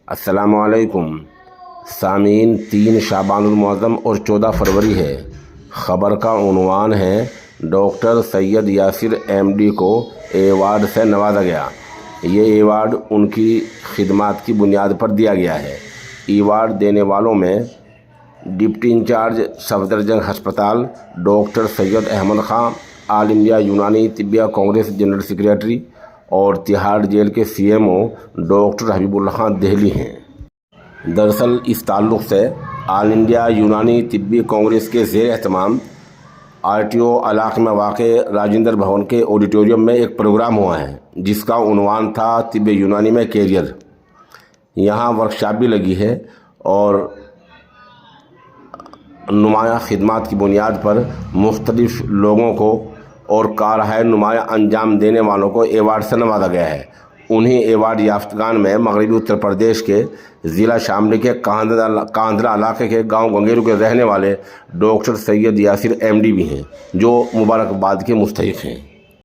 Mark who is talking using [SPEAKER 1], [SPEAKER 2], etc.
[SPEAKER 1] السلام علیکم سامعین، 3 شعبان المعظم اور 14 فروری ہے۔ خبر کا عنوان ہے ڈاکٹر سید یاسر ایم ڈی کو ایوارڈ سے نوازا گیا۔ یہ ایوارڈ ان کی خدمات کی بنیاد پر دیا گیا ہے۔ ایوارڈ دینے والوں میں ڈپٹی انچارج صفدرجنگ ہسپتال ڈاکٹر سید احمد خان، آل انڈیا یونانی طبیہ کانگریس جنرل سیکریٹری اور تہاڑ جیل کے سی ایم او ڈاکٹر حبیب اللہ خان دہلی ہیں۔ دراصل اس تعلق سے آل انڈیا یونانی طبی کانگریس کے زیر اہتمام RTO علاقے میں واقع راجندر بھون کے آڈیٹوریم میں ایک پروگرام ہوا ہے جس کا عنوان تھا طب یونانی میں کیریئر۔ یہاں ورکشاپ بھی لگی ہے اور نمایاں خدمات کی بنیاد پر مختلف لوگوں کو اور کارہائے نمایاں انجام دینے والوں کو ایوارڈ سے نوازا گیا ہے۔ انہی ایوارڈ یافتگان میں مغربی اتر پردیش کے ضلع شاملی کے کاندھرا علاقے کے گاؤں گنگیرو کے رہنے والے ڈاکٹر سید یاسر ایم ڈی بھی ہیں، جو مبارکباد کے مستحق ہیں۔